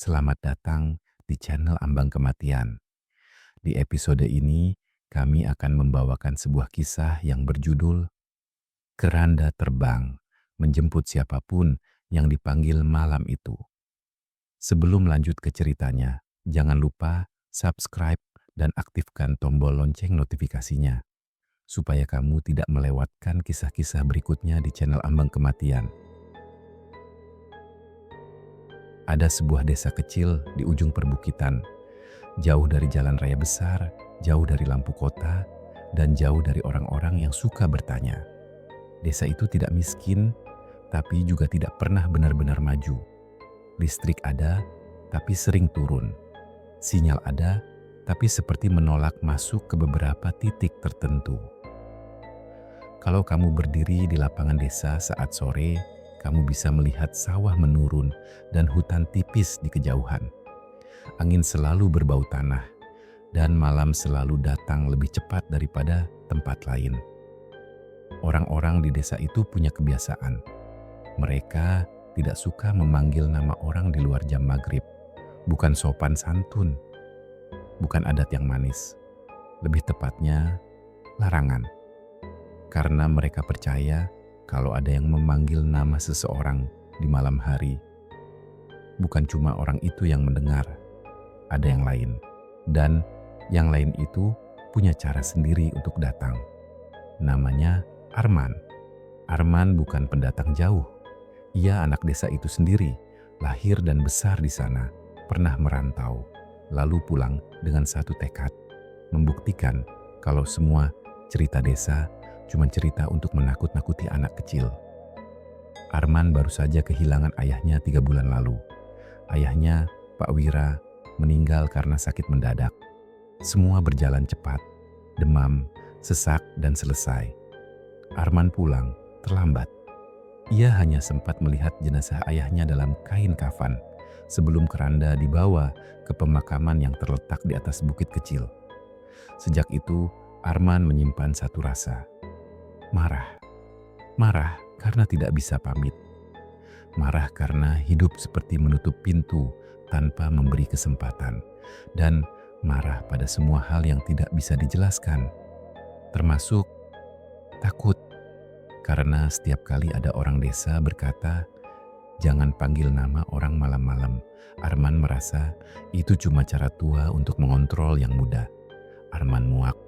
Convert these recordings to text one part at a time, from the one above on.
Selamat datang di channel Ambang Kematian. Di episode ini, kami akan membawakan sebuah kisah yang berjudul Keranda Terbang, menjemput siapapun yang dipanggil malam itu. Sebelum lanjut ke ceritanya, jangan lupa subscribe dan aktifkan tombol lonceng notifikasinya, supaya kamu tidak melewatkan kisah-kisah berikutnya di channel Ambang Kematian. Ada sebuah desa kecil di ujung perbukitan, jauh dari jalan raya besar, jauh dari lampu kota, dan jauh dari orang-orang yang suka bertanya. Desa itu tidak miskin, tapi juga tidak pernah benar-benar maju. Listrik ada, tapi sering turun. Sinyal ada, tapi seperti menolak masuk ke beberapa titik tertentu. Kalau kamu berdiri di lapangan desa saat sore, kamu bisa melihat sawah menurun dan hutan tipis di kejauhan. Angin selalu berbau tanah, dan malam selalu datang lebih cepat daripada tempat lain. Orang-orang di desa itu punya kebiasaan. Mereka tidak suka memanggil nama orang di luar jam maghrib. Bukan sopan santun, bukan adat yang manis. Lebih tepatnya, larangan. Karena mereka percaya kalau ada yang memanggil nama seseorang di malam hari, bukan cuma orang itu yang mendengar, ada yang lain. Dan yang lain itu punya cara sendiri untuk datang. Namanya Arman. Arman bukan pendatang jauh. Ia anak desa itu sendiri, lahir dan besar di sana, pernah merantau, lalu pulang dengan satu tekad, membuktikan kalau semua cerita desa cuma cerita untuk menakut-nakuti anak kecil. Arman baru saja kehilangan ayahnya 3 bulan lalu. Ayahnya, Pak Wira, meninggal karena sakit mendadak. Semua berjalan cepat, demam, sesak, dan selesai. Arman pulang terlambat. Ia hanya sempat melihat jenazah ayahnya dalam kain kafan sebelum keranda dibawa ke pemakaman yang terletak di atas bukit kecil. Sejak itu, Arman menyimpan satu rasa. Marah. Marah karena tidak bisa pamit. Marah karena hidup seperti menutup pintu tanpa memberi kesempatan. Dan marah pada semua hal yang tidak bisa dijelaskan. Termasuk takut. Karena setiap kali ada orang desa berkata, "Jangan panggil nama orang malam-malam." Arman merasa itu cuma cara tua untuk mengontrol yang muda. Arman muak.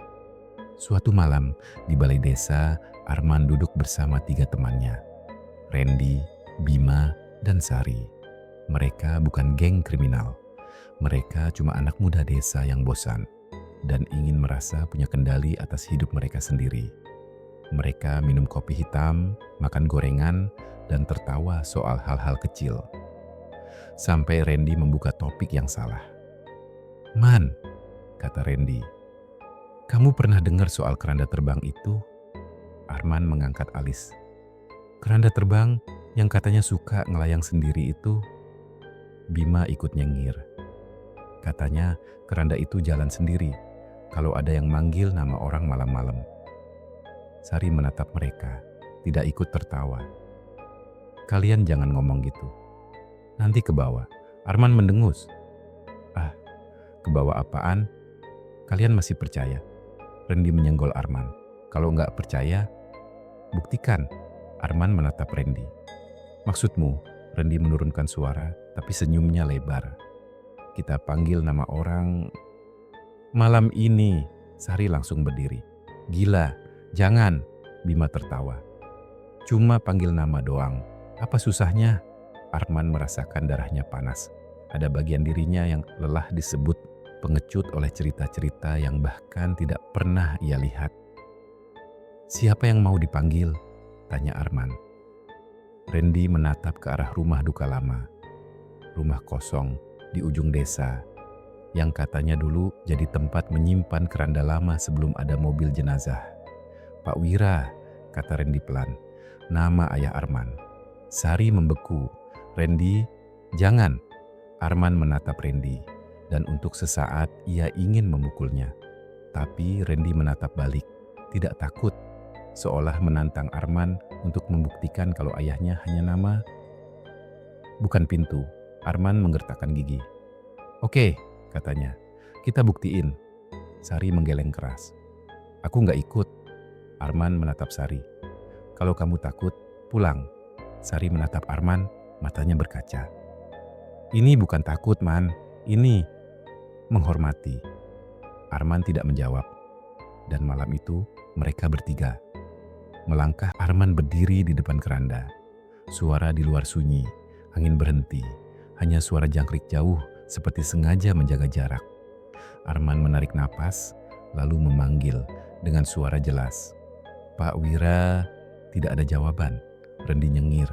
Suatu malam di balai desa, Arman duduk bersama 3 temannya, Randy, Bima, dan Sari. Mereka bukan geng kriminal. Mereka cuma anak muda desa yang bosan dan ingin merasa punya kendali atas hidup mereka sendiri. Mereka minum kopi hitam, makan gorengan, dan tertawa soal hal-hal kecil. Sampai Randy membuka topik yang salah. "Man," kata Randy, "kamu pernah dengar soal keranda terbang itu?" Arman mengangkat alis. "Keranda terbang yang katanya suka ngelayang sendiri itu?" Bima ikut nyengir. Katanya keranda itu jalan sendiri kalau ada yang manggil nama orang malam-malam. Sari menatap mereka, tidak ikut tertawa. "Kalian jangan ngomong gitu. Nanti ke bawah." Arman mendengus. "Ah, ke bawah apaan? Kalian masih percaya?" Randy menyenggol Arman. "Kalau nggak percaya, buktikan." Arman menatap Randy. "Maksudmu?" Randy menurunkan suara, tapi senyumnya lebar. "Kita panggil nama orang malam ini." Sari langsung berdiri. "Gila, jangan." Bima tertawa. "Cuma panggil nama doang. Apa susahnya?" Arman merasakan darahnya panas. Ada bagian dirinya yang lelah disebut pengecut oleh cerita-cerita yang bahkan tidak pernah ia lihat. "Siapa yang mau dipanggil?" tanya Arman. Randy menatap ke arah rumah duka lama. Rumah kosong di ujung desa yang katanya dulu jadi tempat menyimpan keranda lama sebelum ada mobil jenazah. "Pak Wira," kata Randy pelan, nama ayah Arman. Sari membeku. "Randy, jangan." Arman menatap Randy, dan untuk sesaat ia ingin memukulnya. Tapi Randy menatap balik, tidak takut, seolah menantang Arman untuk membuktikan kalau ayahnya hanya nama, bukan pintu. Arman menggertakkan gigi. Oke, katanya. Kita buktiin. Sari menggeleng keras. Aku nggak ikut. Arman menatap Sari. Kalau kamu takut, pulang. Sari menatap Arman, matanya berkaca. Ini bukan takut, Man. Ini menghormati. Arman tidak menjawab. Dan malam itu mereka bertiga. Melangkah, Arman berdiri di depan keranda. Suara di luar sunyi, angin berhenti. Hanya suara jangkrik jauh seperti sengaja menjaga jarak. Arman menarik napas, lalu memanggil dengan suara jelas. Pak Wira. Tidak ada jawaban. Rendi nyengir.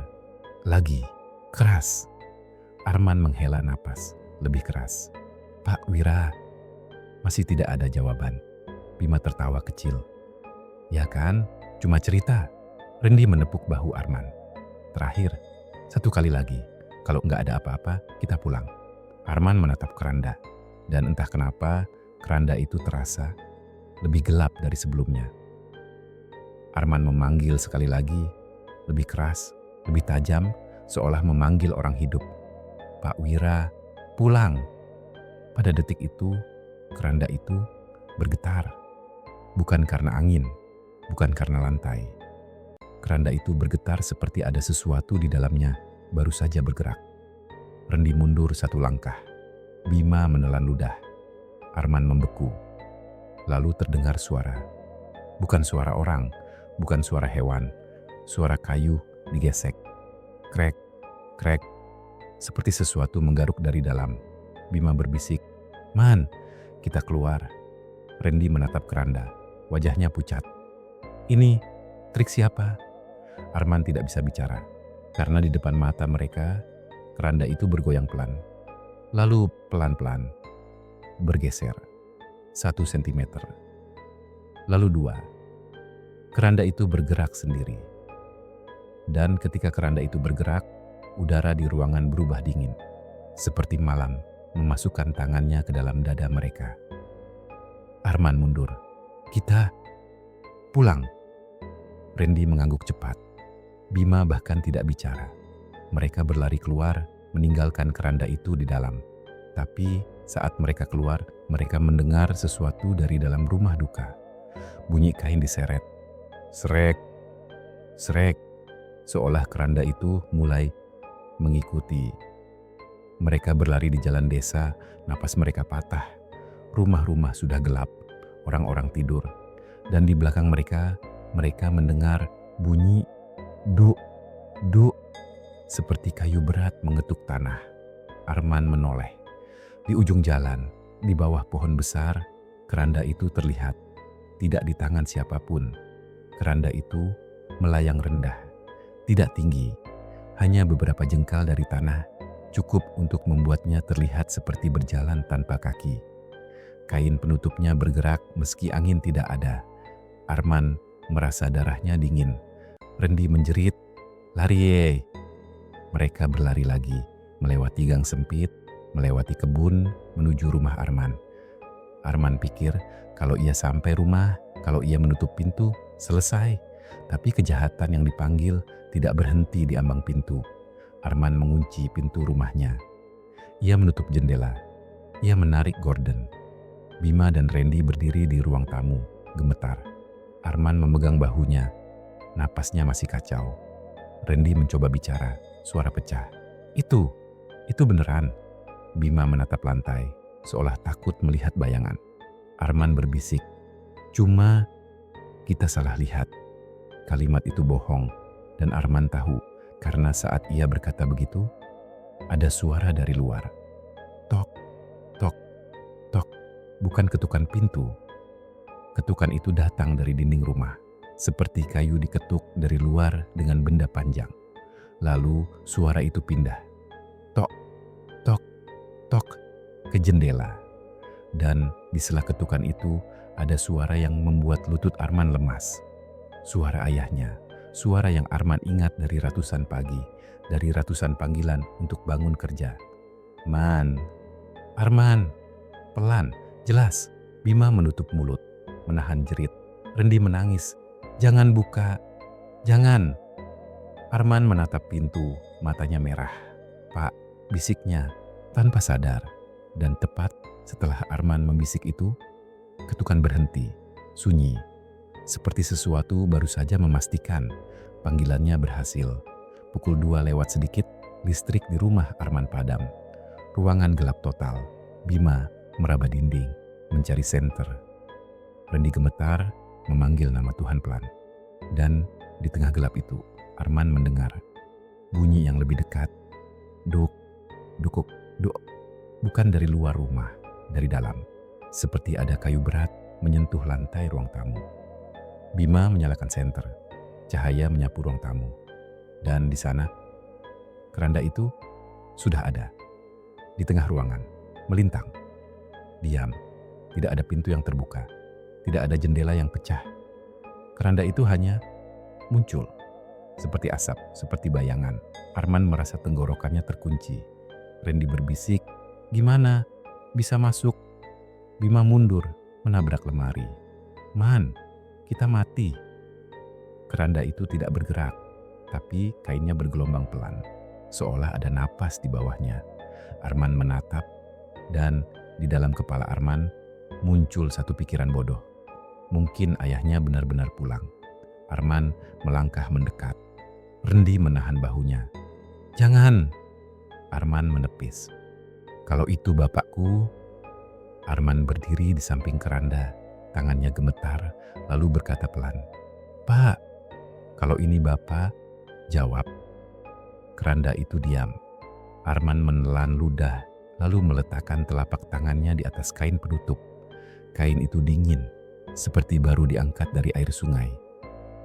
Lagi, keras. Arman menghela napas, lebih keras. Pak Wira. Masih tidak ada jawaban. Bima tertawa kecil. Ya kan, cuma cerita. Rendi menepuk bahu Arman. Terakhir, satu kali lagi. Kalau nggak ada apa-apa, kita pulang. Arman menatap keranda. Dan entah kenapa, keranda itu terasa lebih gelap dari sebelumnya. Arman memanggil sekali lagi, lebih keras, lebih tajam, seolah memanggil orang hidup. Pak Wira, pulang. Pada detik itu, keranda itu bergetar. Bukan karena angin, bukan karena lantai. Keranda itu bergetar seperti ada sesuatu di dalamnya, baru saja bergerak. Rendi mundur satu langkah. Bima menelan ludah. Arman membeku. Lalu terdengar suara. Bukan suara orang, bukan suara hewan. Suara kayu digesek. Krek, krek. Seperti sesuatu menggaruk dari dalam. Bima berbisik, Man, kita keluar. Rendi menatap keranda. Wajahnya pucat. Ini trik siapa? Arman tidak bisa bicara. Karena di depan mata mereka, keranda itu bergoyang pelan. Lalu pelan-pelan bergeser 1 sentimeter. Lalu 2. Keranda itu bergerak sendiri. Dan ketika keranda itu bergerak, udara di ruangan berubah dingin. Seperti malam memasukkan tangannya ke dalam dada mereka. Arman mundur. Kita pulang. Rendi mengangguk cepat. Bima bahkan tidak bicara. Mereka berlari keluar, meninggalkan keranda itu di dalam. Tapi saat mereka keluar, mereka mendengar sesuatu dari dalam rumah duka. Bunyi kain diseret. Srek, srek. Seolah keranda itu mulai mengikuti. Mereka berlari di jalan desa, napas mereka patah. Rumah-rumah sudah gelap, orang-orang tidur. Dan di belakang mereka, mereka mendengar bunyi duk, duk. Seperti kayu berat mengetuk tanah. Arman menoleh. Di ujung jalan, di bawah pohon besar, keranda itu terlihat. Tidak di tangan siapapun. Keranda itu melayang rendah. Tidak tinggi. Hanya beberapa jengkal dari tanah. Cukup untuk membuatnya terlihat seperti berjalan tanpa kaki. Kain penutupnya bergerak meski angin tidak ada. Arman merasa darahnya dingin. Rendi menjerit, lari ye. Mereka berlari lagi, melewati gang sempit, melewati kebun, menuju rumah Arman. Arman pikir kalau ia sampai rumah, kalau ia menutup pintu, selesai. Tapi kejahatan yang dipanggil tidak berhenti di ambang pintu. Arman mengunci pintu rumahnya. Ia menutup jendela. Ia menarik gorden. Bima dan Rendi berdiri di ruang tamu, gemetar. Arman memegang bahunya. Napasnya masih kacau. Rendi mencoba bicara, suara pecah. Itu beneran. Bima menatap lantai, seolah takut melihat bayangan. Arman berbisik, cuma kita salah lihat. Kalimat itu bohong, dan Arman tahu karena saat ia berkata begitu, ada suara dari luar. Tok, tok, tok, bukan ketukan pintu. Ketukan itu datang dari dinding rumah, seperti kayu diketuk dari luar dengan benda panjang. Lalu suara itu pindah. Tok, tok, tok, ke jendela. Dan di sela ketukan itu ada suara yang membuat lutut Arman lemas. Suara ayahnya, suara yang Arman ingat dari ratusan pagi, dari ratusan panggilan untuk bangun kerja. Man, Arman, pelan, jelas. Bima menutup mulut, menahan jerit. Rendi menangis. Jangan buka, jangan. Arman menatap pintu, matanya merah. Pak, bisiknya tanpa sadar. Dan tepat setelah Arman membisik itu, ketukan berhenti, sunyi. Seperti sesuatu baru saja memastikan panggilannya berhasil. Pukul 2 lewat sedikit, listrik di rumah Arman padam. Ruangan gelap total. Bima meraba dinding, mencari senter. Rendi gemetar, memanggil nama Tuhan pelan. Dan di tengah gelap itu, Arman mendengar bunyi yang lebih dekat. Duk, dukuk, duk. Bukan dari luar rumah, dari dalam. Seperti ada kayu berat menyentuh lantai ruang tamu. Bima menyalakan senter. Cahaya menyapu ruang tamu. Dan di sana, keranda itu sudah ada. Di tengah ruangan, melintang. Diam, tidak ada pintu yang terbuka. Tidak ada jendela yang pecah. Keranda itu hanya muncul. Seperti asap, seperti bayangan. Arman merasa tenggorokannya terkunci. Rendi berbisik, "Gimana? Bisa masuk?" Bima mundur, menabrak lemari. "Man, kita mati." Keranda itu tidak bergerak, tapi kainnya bergelombang pelan, seolah ada napas di bawahnya. Arman menatap, dan di dalam kepala Arman muncul satu pikiran bodoh. Mungkin ayahnya benar-benar pulang. Arman melangkah mendekat. Rendi menahan bahunya. "Jangan!" Arman menepis. "Kalau itu bapakku." Arman berdiri di samping keranda, tangannya gemetar, lalu berkata pelan, "Pak, kalau ini bapak," jawab. Keranda itu diam. Arman menelan ludah, lalu meletakkan telapak tangannya di atas kain penutup. Kain itu dingin, seperti baru diangkat dari air sungai.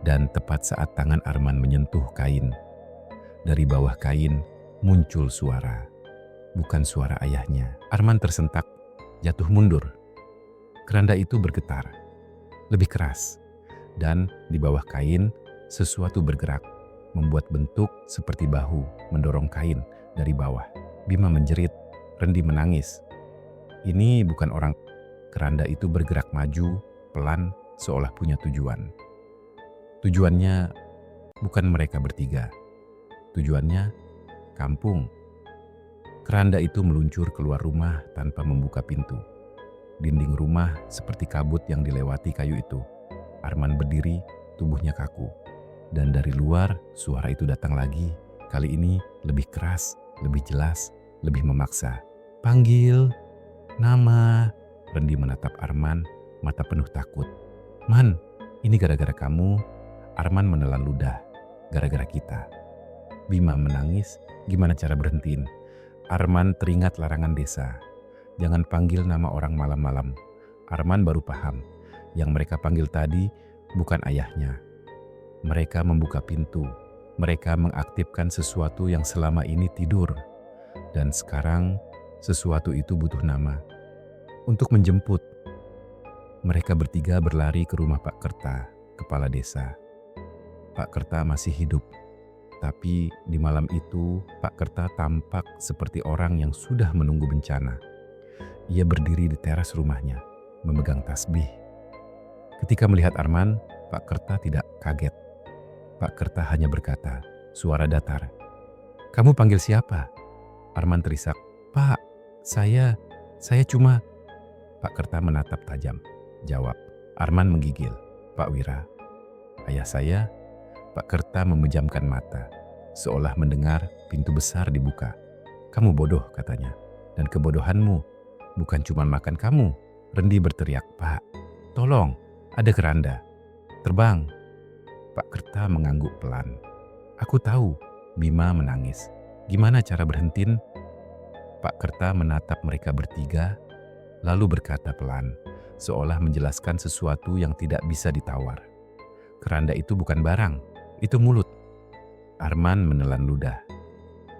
Dan tepat saat tangan Arman menyentuh kain, dari bawah kain muncul suara. Bukan suara ayahnya. Arman tersentak, jatuh mundur. Keranda itu bergetar, lebih keras. Dan di bawah kain, sesuatu bergerak, membuat bentuk seperti bahu mendorong kain dari bawah. Bima menjerit, Rendi menangis. Ini bukan orang. Keranda itu bergerak maju, pelan, seolah punya tujuan. Tujuannya bukan mereka bertiga. Tujuannya kampung. Keranda itu meluncur keluar rumah tanpa membuka pintu. Dinding rumah seperti kabut yang dilewati kayu itu. Arman berdiri, tubuhnya kaku. Dan dari luar, suara itu datang lagi. Kali ini lebih keras, lebih jelas, lebih memaksa. "Panggil nama." Rendi menatap Arman, mata penuh takut. "Man, ini gara-gara kamu." Arman menelan ludah. "Gara-gara kita." Bima menangis, gimana cara berhentiin? Arman teringat larangan desa. Jangan panggil nama orang malam-malam. Arman baru paham, yang mereka panggil tadi bukan ayahnya. Mereka membuka pintu. Mereka mengaktifkan sesuatu yang selama ini tidur. Dan sekarang sesuatu itu butuh nama. Untuk menjemput. Mereka bertiga berlari ke rumah Pak Kerta, kepala desa. Pak Kerta masih hidup. Tapi di malam itu, Pak Kerta tampak seperti orang yang sudah menunggu bencana. Ia berdiri di teras rumahnya, memegang tasbih. Ketika melihat Arman, Pak Kerta tidak kaget. Pak Kerta hanya berkata, suara datar, "Kamu panggil siapa?" Arman terisak, "Pak, saya cuma..." Pak Kerta menatap tajam. Jawab. Arman menggigil, "Pak Wira, ayah saya." Pak Kerta memejamkan mata, seolah mendengar pintu besar dibuka. "Kamu bodoh," katanya. "Dan kebodohanmu bukan cuma makan kamu." Rendi berteriak, "Pak, tolong, ada keranda. Terbang." Pak Kerta mengangguk pelan. "Aku tahu." Bima menangis. "Gimana cara berhentiin?" Pak Kerta menatap mereka bertiga, lalu berkata pelan, seolah menjelaskan sesuatu yang tidak bisa ditawar. "Keranda itu bukan barang, itu mulut." Arman menelan ludah.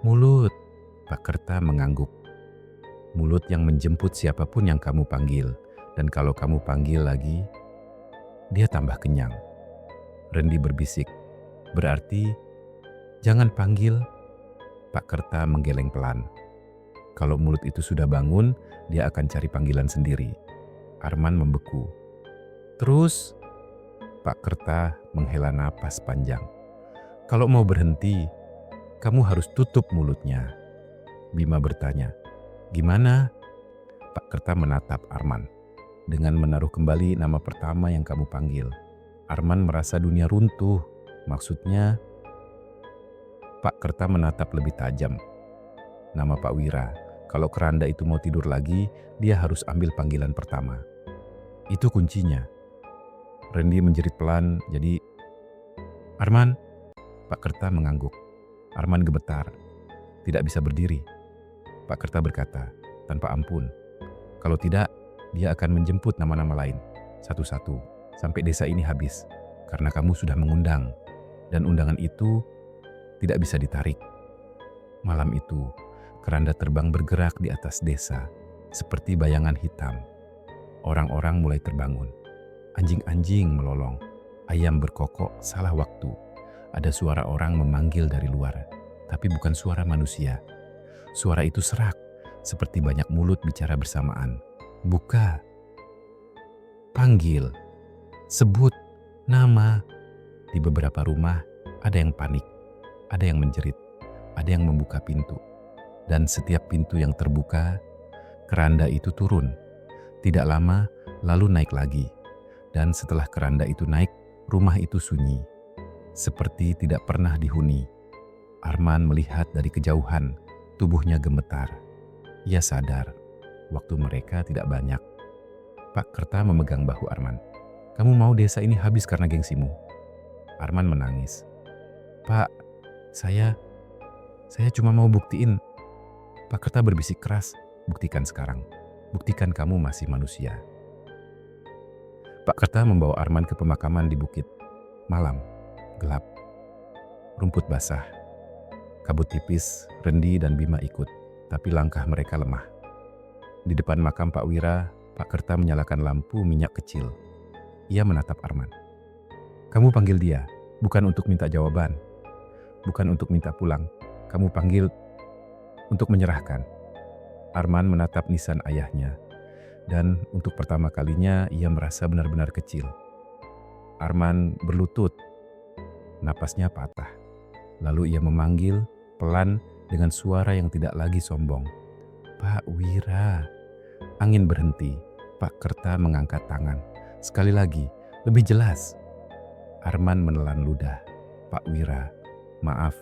"Mulut," Pak Kerta mengangguk. "Mulut yang menjemput siapapun yang kamu panggil. Dan kalau kamu panggil lagi, dia tambah kenyang." Rendi berbisik, "Berarti jangan panggil." Pak Kerta menggeleng pelan. "Kalau mulut itu sudah bangun, dia akan cari panggilan sendiri." Arman membeku. "Terus?" Pak Kerta menghela napas panjang. "Kalau mau berhenti, kamu harus tutup mulutnya." Bima bertanya, "Gimana?" Pak Kerta menatap Arman dengan menaruh kembali nama pertama yang kamu panggil. Arman merasa dunia runtuh. Maksudnya, Pak Kerta menatap lebih tajam. Nama Pak Wira. Kalau keranda itu mau tidur lagi, dia harus ambil panggilan pertama. Itu kuncinya. Rendi menjerit pelan, jadi Arman. Pak Kerta mengangguk. Arman gemetar. Tidak bisa berdiri. Pak Kerta berkata, tanpa ampun. Kalau tidak, dia akan menjemput nama-nama lain. Satu-satu. Sampai desa ini habis. Karena kamu sudah mengundang. Dan undangan itu tidak bisa ditarik. Malam itu, keranda terbang bergerak di atas desa. Seperti bayangan hitam. Orang-orang mulai terbangun. Anjing-anjing melolong. Ayam berkokok salah waktu. Ada suara orang memanggil dari luar. Tapi bukan suara manusia. Suara itu serak. Seperti banyak mulut bicara bersamaan. Buka. Panggil. Sebut. Nama. Di beberapa rumah ada yang panik. Ada yang menjerit. Ada yang membuka pintu. Dan setiap pintu yang terbuka, keranda itu turun. Tidak lama, lalu naik lagi. Dan setelah keranda itu naik, rumah itu sunyi. Seperti tidak pernah dihuni. Arman melihat dari kejauhan, tubuhnya gemetar. Ia sadar, waktu mereka tidak banyak. Pak Kerta memegang bahu Arman. Kamu mau desa ini habis karena gengsimu? Arman menangis. Pak, saya cuma mau buktiin. Pak Kerta berbisik keras, buktikan sekarang. Buktikan kamu masih manusia. Pak Kerta membawa Arman ke pemakaman di bukit. Malam, gelap. Rumput basah. Kabut tipis, Rendi dan Bima ikut. Tapi langkah mereka lemah. Di depan makam Pak Wira, Pak Kerta menyalakan lampu minyak kecil. Ia menatap Arman. Kamu panggil dia, bukan untuk minta jawaban. Bukan untuk minta pulang. Kamu panggil untuk menyerahkan. Arman menatap nisan ayahnya. Dan untuk pertama kalinya ia merasa benar-benar kecil. Arman berlutut. Napasnya patah. Lalu ia memanggil pelan dengan suara yang tidak lagi sombong. Pak Wira. Angin berhenti. Pak Kerta mengangkat tangan. Sekali lagi, lebih jelas. Arman menelan ludah. Pak Wira, maaf.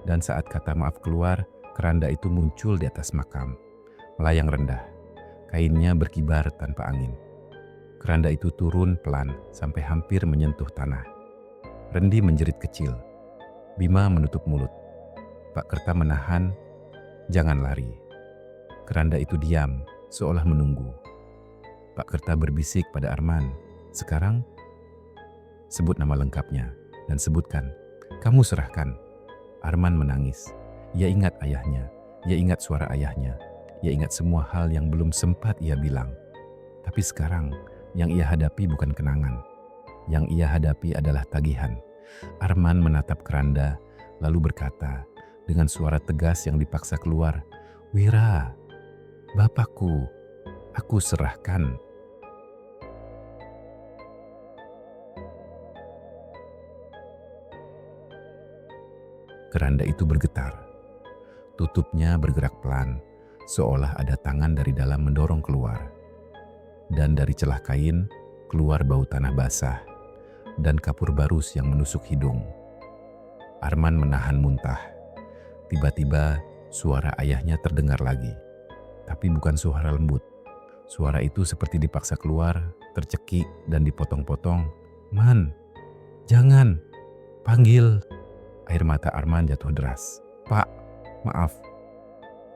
Dan saat kata maaf keluar, keranda itu muncul di atas makam. Melayang rendah. Kainnya berkibar tanpa angin. Keranda itu turun pelan sampai hampir menyentuh tanah. Rendi menjerit kecil. Bima menutup mulut. Pak Kerta menahan, jangan lari. Keranda itu diam, seolah menunggu. Pak Kerta berbisik pada Arman. Sekarang, sebut nama lengkapnya dan sebutkan. Kamu serahkan. Arman menangis. Ia ingat ayahnya. Ia ingat suara ayahnya. Ia ingat semua hal yang belum sempat ia bilang. Tapi sekarang, yang ia hadapi bukan kenangan. Yang ia hadapi adalah tagihan. Arman menatap keranda, lalu berkata dengan suara tegas yang dipaksa keluar, Wira, Bapakku, aku serahkan. Keranda itu bergetar. Tutupnya bergerak pelan, seolah ada tangan dari dalam mendorong keluar. Dan dari celah kain, keluar bau tanah basah dan kapur barus yang menusuk hidung. Arman menahan muntah. Tiba-tiba suara ayahnya terdengar lagi. Tapi bukan suara lembut. Suara itu seperti dipaksa keluar, tercekik dan dipotong-potong. Man, jangan, panggil. Air mata Arman jatuh deras. Pak, maaf.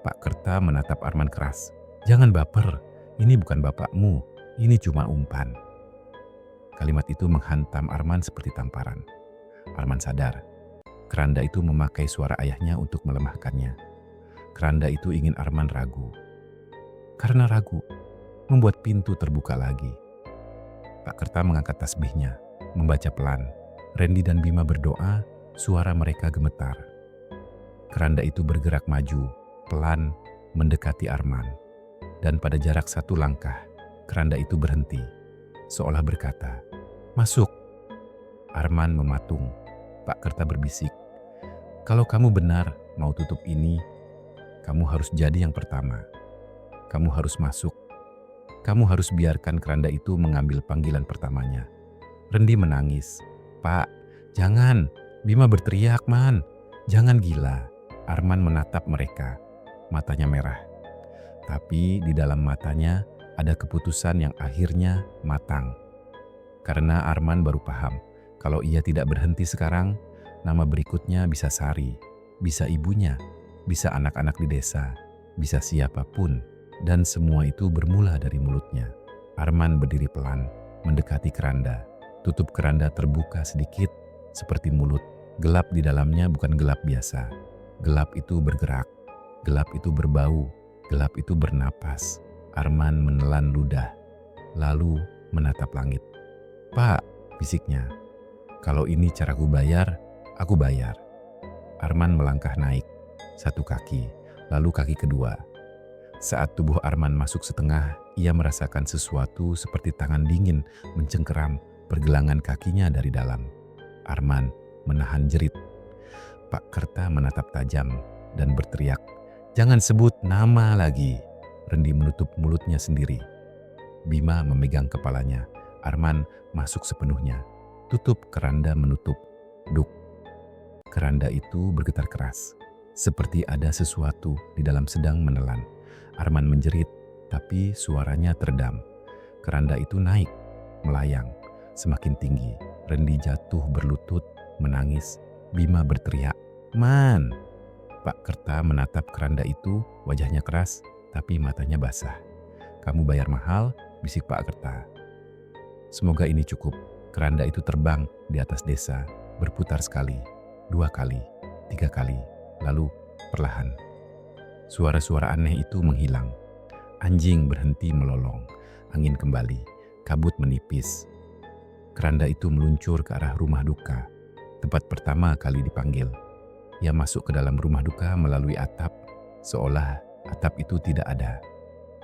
Pak Kerta menatap Arman keras. Jangan baper, ini bukan bapakmu, ini cuma umpan. Kalimat itu menghantam Arman seperti tamparan. Arman sadar, keranda itu memakai suara ayahnya untuk melemahkannya. Keranda itu ingin Arman ragu. Karena ragu, membuat pintu terbuka lagi. Pak Kerta mengangkat tasbihnya, membaca pelan. Rendi dan Bima berdoa, suara mereka gemetar. Keranda itu bergerak maju, pelan, mendekati Arman. Dan pada jarak 1 langkah, keranda itu berhenti, seolah berkata, masuk. Arman mematung. Pak Kerta berbisik, kalau kamu benar mau tutup ini, Kamu harus jadi yang pertama. Kamu harus masuk. Kamu harus biarkan keranda itu mengambil panggilan pertamanya. Rendi menangis. Pak, jangan. Bima berteriak, Man. Jangan gila. Arman menatap mereka. Matanya merah. Tapi di dalam matanya ada keputusan yang akhirnya matang. Karena Arman baru paham, kalau ia tidak berhenti sekarang, nama berikutnya bisa Sari, bisa ibunya, bisa anak-anak di desa, bisa siapapun. Dan semua itu bermula dari mulutnya. Arman berdiri pelan, mendekati keranda. Tutup keranda terbuka sedikit, seperti mulut. Gelap di dalamnya bukan gelap biasa. Gelap itu bergerak, gelap itu berbau, gelap itu bernapas. Arman menelan ludah, lalu menatap langit. Pak, bisiknya, kalau ini caraku bayar, aku bayar. Arman melangkah naik, satu kaki, lalu kaki kedua. Saat tubuh Arman masuk setengah, ia merasakan sesuatu seperti tangan dingin mencengkeram pergelangan kakinya dari dalam. Arman menahan jerit. Pak Kerta menatap tajam dan berteriak, "Jangan sebut nama lagi." Rendi menutup mulutnya sendiri. Bima memegang kepalanya. Arman masuk sepenuhnya. Tutup keranda menutup. Duk. Keranda itu bergetar keras. Seperti ada sesuatu di dalam sedang menelan. Arman menjerit, tapi suaranya teredam. Keranda itu naik, melayang, semakin tinggi. Rendi jatuh berlutut, menangis. Bima berteriak, "Man!" Pak Kerta menatap keranda itu, wajahnya keras, tapi matanya basah. "Kamu bayar mahal," bisik Pak Kerta. Semoga ini cukup. Keranda itu terbang di atas desa, berputar sekali, 2 kali, 3 kali, lalu perlahan. Suara-suara aneh itu menghilang. Anjing berhenti melolong, angin kembali, kabut menipis. Keranda itu meluncur ke arah rumah duka, tempat pertama kali dipanggil. Ia masuk ke dalam rumah duka melalui atap, seolah atap itu tidak ada.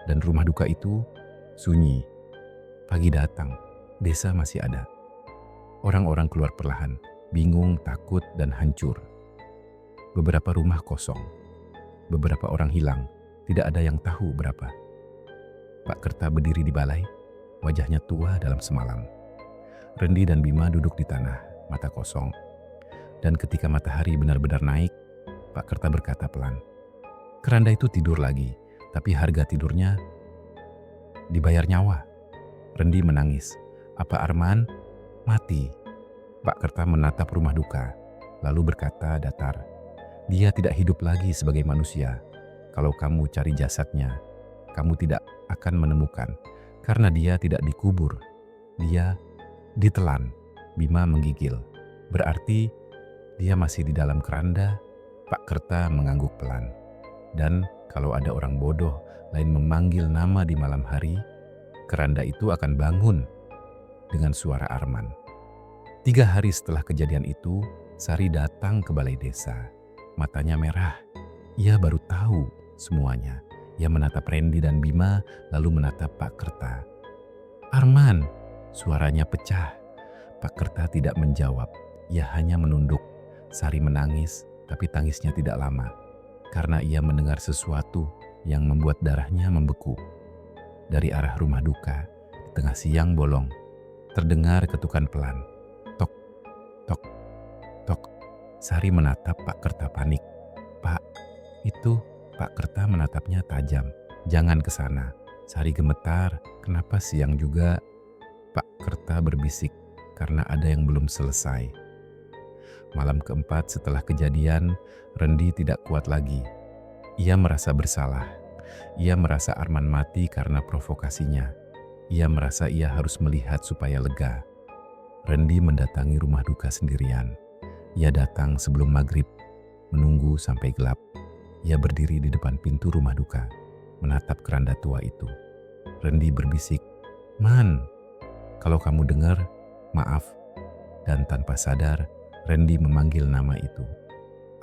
Dan rumah duka itu sunyi. Pagi datang, desa masih ada. Orang-orang keluar perlahan, bingung, takut, dan hancur. Beberapa rumah kosong. Beberapa orang hilang, tidak ada yang tahu berapa. Pak Kerta berdiri di balai, wajahnya tua dalam semalam. Rendi dan Bima duduk di tanah, mata kosong. Dan ketika matahari benar-benar naik, Pak Kerta berkata pelan, "Keranda itu tidur lagi, tapi harga tidurnya dibayar nyawa." Rendi menangis. "Apa Arman mati?" Pak Kerta menatap rumah duka, lalu berkata datar, "Dia tidak hidup lagi sebagai manusia. Kalau kamu cari jasadnya, kamu tidak akan menemukan, karena dia tidak dikubur. Dia ditelan." Bima menggigil. "Berarti dia masih di dalam keranda?" Pak Kerta mengangguk pelan. "Dan kalau ada orang bodoh lain memanggil nama di malam hari, keranda itu akan bangun." Dengan suara Arman. 3 hari setelah kejadian itu, Sari datang ke balai desa. Matanya merah. Ia baru tahu semuanya. Ia menatap Rendi dan Bima, lalu menatap Pak Kerta. "Arman!" Suaranya pecah. Pak Kerta tidak menjawab. Ia hanya menunduk. Sari menangis, tapi tangisnya tidak lama. Karena ia mendengar sesuatu yang membuat darahnya membeku. Dari arah rumah duka, di tengah siang bolong, terdengar ketukan pelan. Tok, tok, tok. Sari menatap Pak Kerta panik. "Pak, itu..." Pak Kerta menatapnya tajam. "Jangan ke sana." Sari gemetar. "Kenapa siang juga?" Pak Kerta berbisik, "Karena ada yang belum selesai." Malam keempat setelah kejadian, Rendi tidak kuat lagi. Ia merasa bersalah. Ia merasa Arman mati karena provokasinya. Ia merasa ia harus melihat supaya lega. Rendi mendatangi rumah duka sendirian. Ia datang sebelum maghrib, menunggu sampai gelap. Ia berdiri di depan pintu rumah duka, menatap keranda tua itu. Rendi berbisik, "Man, kalau kamu dengar, maaf." Dan tanpa sadar, Rendi memanggil nama itu.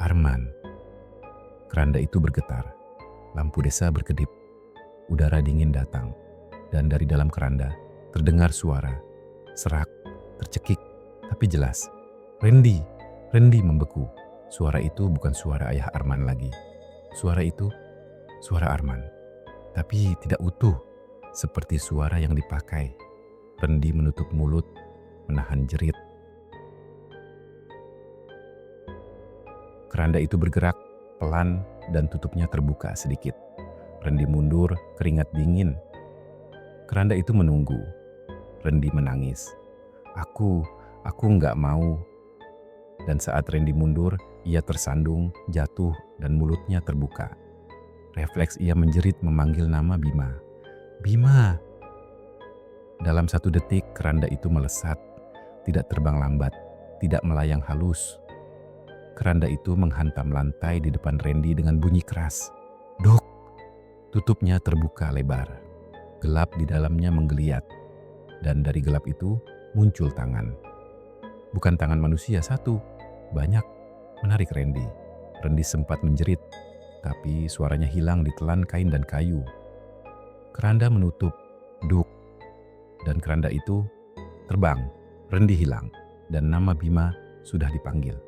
"Arman." Keranda itu bergetar. Lampu desa berkedip. Udara dingin datang. Dan dari dalam keranda terdengar suara. Serak, tercekik, tapi jelas. "Rendi!" Rendi membeku. Suara itu bukan suara ayah Arman lagi. Suara itu Suara Arman, tapi tidak utuh, seperti suara yang dipakai. Rendi menutup mulut, menahan jerit. Keranda itu bergerak, pelan, dan tutupnya terbuka sedikit. Rendi mundur, keringat dingin. Keranda itu menunggu. Rendi menangis. Aku nggak mau. Dan saat Rendi mundur, ia tersandung, jatuh, dan mulutnya terbuka. Refleks ia menjerit memanggil nama Bima. Bima! Dalam 1 detik, keranda itu melesat, tidak terbang lambat, tidak melayang halus. Keranda itu menghantam lantai di depan Rendi dengan bunyi keras. Duk! Tutupnya terbuka lebar. Gelap di dalamnya menggeliat. Dan dari gelap itu muncul tangan. Bukan tangan manusia satu, banyak, menarik Rendi. Rendi sempat menjerit, tapi suaranya hilang ditelan kain dan kayu. Keranda menutup, duk, dan keranda itu terbang. Rendi hilang, dan nama Bima sudah dipanggil.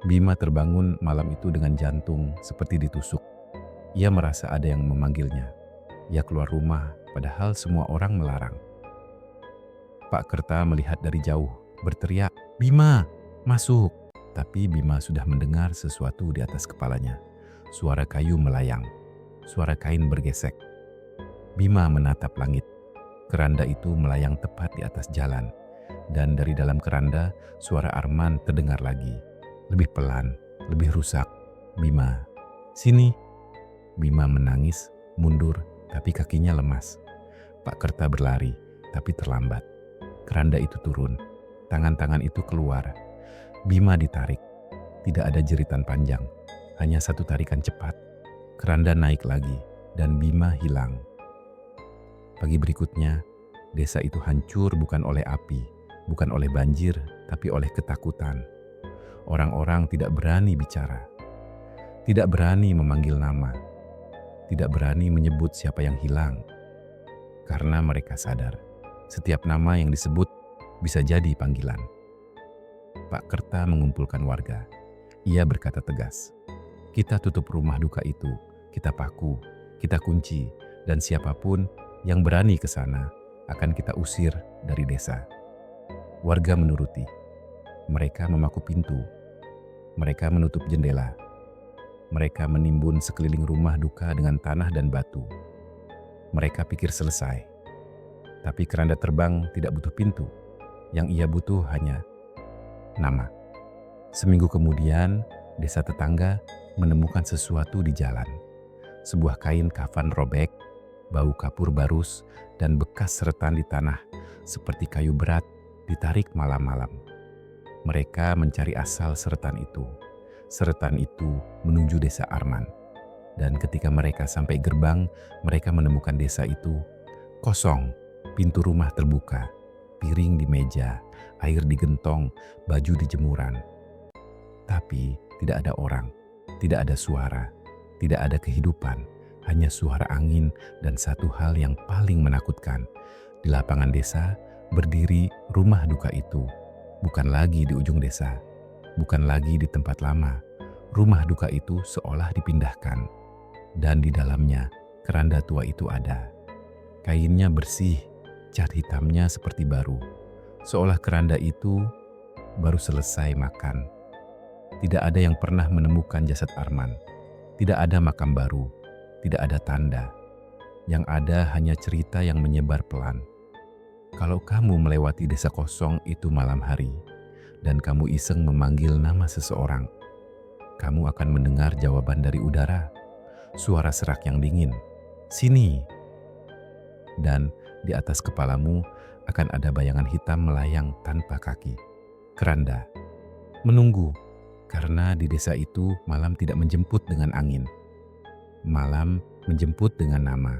Bima terbangun malam itu dengan jantung seperti ditusuk. Ia merasa ada yang memanggilnya. Ia keluar rumah, padahal semua orang melarang. Pak Kerta melihat dari jauh, berteriak, Bima, masuk! Tapi Bima sudah mendengar sesuatu di atas kepalanya. Suara kayu melayang, suara kain bergesek. Bima menatap langit. Keranda itu melayang tepat di atas jalan. Dan dari dalam keranda, suara Arman terdengar lagi. Lebih pelan, lebih rusak. Bima, sini. Bima menangis, mundur, tapi kakinya lemas. Pak Kerta berlari, tapi terlambat. Keranda itu turun, tangan-tangan itu keluar. Bima ditarik, tidak ada jeritan panjang, hanya satu tarikan cepat. Keranda naik lagi, dan Bima hilang. Pagi berikutnya, desa itu hancur bukan oleh api, bukan oleh banjir, tapi oleh ketakutan. Orang-orang tidak berani bicara, tidak berani memanggil nama, tidak berani menyebut siapa yang hilang. Karena mereka sadar, setiap nama yang disebut bisa jadi panggilan. Pak Kerta mengumpulkan warga. Ia berkata tegas, kita tutup rumah duka itu, kita paku, kita kunci, dan siapapun yang berani ke sana akan kita usir dari desa. Warga menuruti. Mereka memaku pintu. Mereka menutup jendela. Mereka menimbun sekeliling rumah duka dengan tanah dan batu. Mereka pikir selesai. Tapi keranda terbang tidak butuh pintu. Yang ia butuh hanya nama. Seminggu kemudian, desa tetangga menemukan sesuatu di jalan. Sebuah kain kafan robek, bau kapur barus, dan bekas seretan di tanah seperti kayu berat ditarik malam-malam. Mereka mencari asal seretan itu. Seretan itu menuju desa Arman. Dan ketika mereka sampai gerbang, mereka menemukan desa itu kosong. Pintu rumah terbuka, piring di meja, air di gentong, baju di jemuran. Tapi tidak ada orang, tidak ada suara, tidak ada kehidupan, hanya suara angin dan satu hal yang paling menakutkan. Di lapangan desa berdiri rumah duka itu, bukan lagi di ujung desa, bukan lagi di tempat lama. Rumah duka itu seolah dipindahkan, dan di dalamnya keranda tua itu ada. Kainnya bersih, cat hitamnya seperti baru, seolah keranda itu baru selesai makan. Tidak ada yang pernah menemukan jasad Arman. Tidak ada makam baru, tidak ada tanda. Yang ada hanya cerita yang menyebar pelan. Kalau kamu melewati desa kosong itu malam hari, dan kamu iseng memanggil nama seseorang, kamu akan mendengar jawaban dari udara, suara serak yang dingin, sini. Dan di atas kepalamu akan ada bayangan hitam melayang tanpa kaki. Keranda menunggu, karena di desa itu malam tidak menjemput dengan angin. Malam menjemput dengan nama.